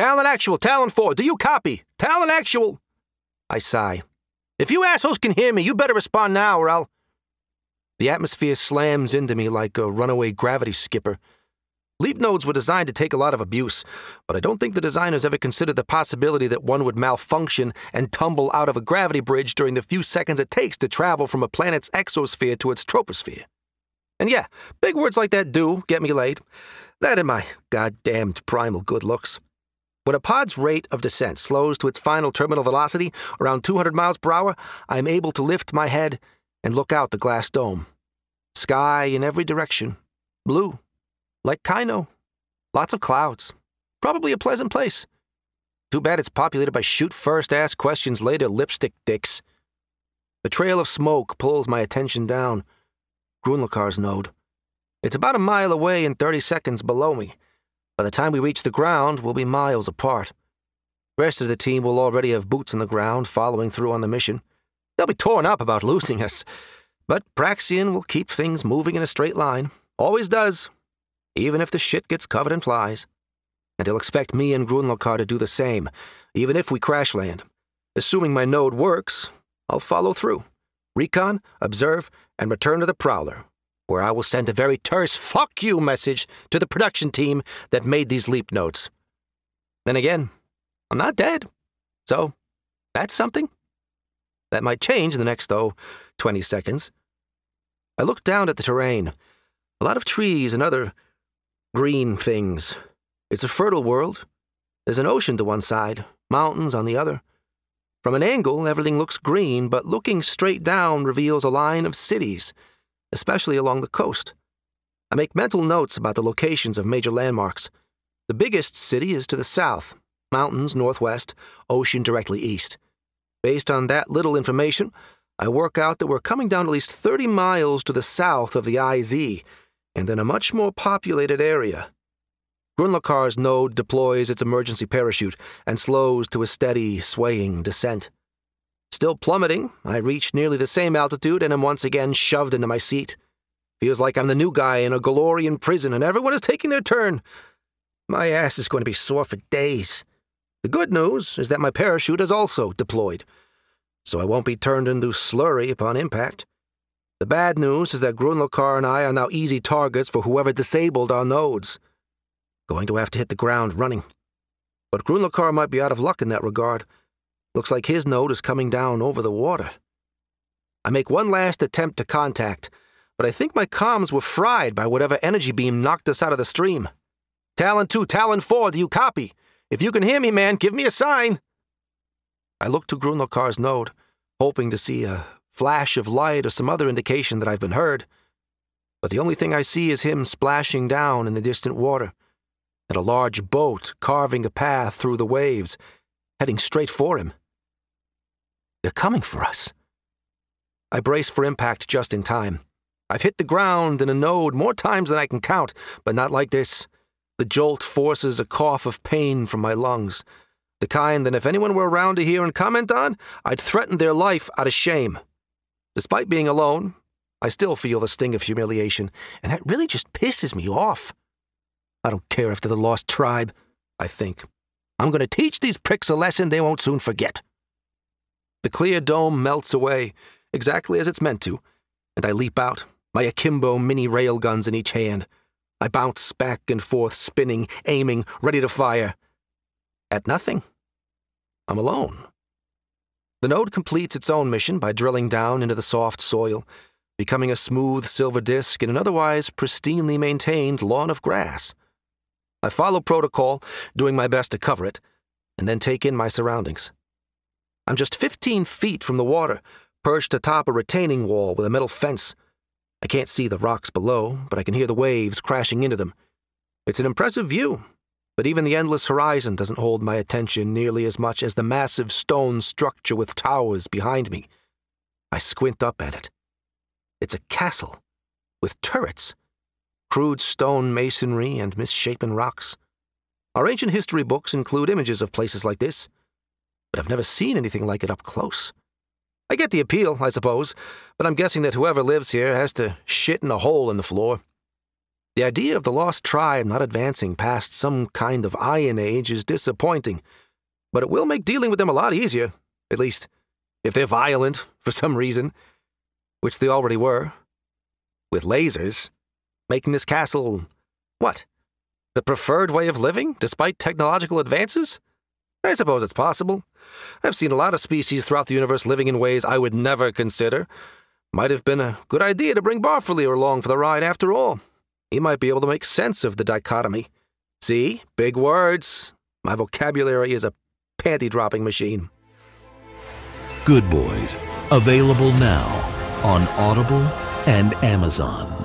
Talon actual, Talon 4, do you copy? Talon actual. I sigh. If you assholes can hear me, you better respond now or I'll... The atmosphere slams into me like a runaway gravity skipper. Leap nodes were designed to take a lot of abuse, but I don't think the designers ever considered the possibility that one would malfunction and tumble out of a gravity bridge during the few seconds it takes to travel from a planet's exosphere to its troposphere. And yeah, big words like that do get me laid. That and my goddamned primal good looks. When a pod's rate of descent slows to its final terminal velocity, around 200 miles per hour, I am able to lift my head and look out the glass dome. Sky in every direction. Blue. Like Kyno. Lots of clouds. Probably a pleasant place. Too bad it's populated by shoot first, ask questions later lipstick dicks. The trail of smoke pulls my attention down. Grunlakar's node. It's about a mile away and 30 seconds below me. By the time we reach the ground, we'll be miles apart. The rest of the team will already have boots on the ground following through on the mission. They'll be torn up about losing us. But Praxian will keep things moving in a straight line. Always does. Even if the shit gets covered in flies. And he'll expect me and Grunlakar to do the same, even if we crash land. Assuming my node works, I'll follow through. Recon, observe, and return to the Prowler, where I will send a very terse fuck you message to the production team that made these leap notes. Then again, I'm not dead. So, that's something. That might change in the next, 20 seconds. I look down at the terrain. A lot of trees and other green things. It's a fertile world. There's an ocean to one side, mountains on the other. From an angle, everything looks green, but looking straight down reveals a line of cities, especially along the coast. I make mental notes about the locations of major landmarks. The biggest city is to the south, mountains northwest, ocean directly east. Based on that little information, I work out that we're coming down at least 30 miles to the south of the IZ, and in a much more populated area. Grunlakar's node deploys its emergency parachute and slows to a steady, swaying descent. Still plummeting, I reach nearly the same altitude and am once again shoved into my seat. Feels like I'm the new guy in a Golorian prison and everyone is taking their turn. My ass is going to be sore for days. The good news is that my parachute is also deployed, so I won't be turned into slurry upon impact. The bad news is that Grunlakar and I are now easy targets for whoever disabled our nodes. Going to have to hit the ground running. But Grunlakar might be out of luck in that regard. Looks like his node is coming down over the water. I make one last attempt to contact, but I think my comms were fried by whatever energy beam knocked us out of the stream. Talon 2, Talon 4, do you copy? If you can hear me, man, give me a sign. I look to Grunlakar's node, hoping to see a flash of light or some other indication that I've been heard. But the only thing I see is him splashing down in the distant water, and a large boat carving a path through the waves, heading straight for him. They're coming for us. I brace for impact just in time. I've hit the ground in a node more times than I can count, but not like this. The jolt forces a cough of pain from my lungs, the kind that if anyone were around to hear and comment on, I'd threaten their life out of shame. Despite being alone, I still feel the sting of humiliation, and that really just pisses me off. I don't care if they're the lost tribe, I think. I'm going to teach these pricks a lesson they won't soon forget. The clear dome melts away, exactly as it's meant to, and I leap out, my akimbo mini railguns in each hand. I bounce back and forth, spinning, aiming, ready to fire. At nothing. I'm alone. The node completes its own mission by drilling down into the soft soil, becoming a smooth silver disk in an otherwise pristinely maintained lawn of grass. I follow protocol, doing my best to cover it, and then take in my surroundings. I'm just 15 feet from the water, perched atop a retaining wall with a metal fence. I can't see the rocks below, but I can hear the waves crashing into them. It's an impressive view, but even the endless horizon doesn't hold my attention nearly as much as the massive stone structure with towers behind me. I squint up at it. It's a castle, with turrets, crude stone masonry, and misshapen rocks. Our ancient history books include images of places like this, but I've never seen anything like it up close. I get the appeal, I suppose, but I'm guessing that whoever lives here has to shit in a hole in the floor. The idea of the lost tribe not advancing past some kind of Iron Age is disappointing, but it will make dealing with them a lot easier, at least if they're violent for some reason, which they already were. With lasers, making this castle, what, the preferred way of living, despite technological advances? I suppose it's possible. I've seen a lot of species throughout the universe living in ways I would never consider. Might have been a good idea to bring Barfolier along for the ride after all. He might be able to make sense of the dichotomy. See? Big words. My vocabulary is a panty-dropping machine. Good Boys, available now on Audible and Amazon.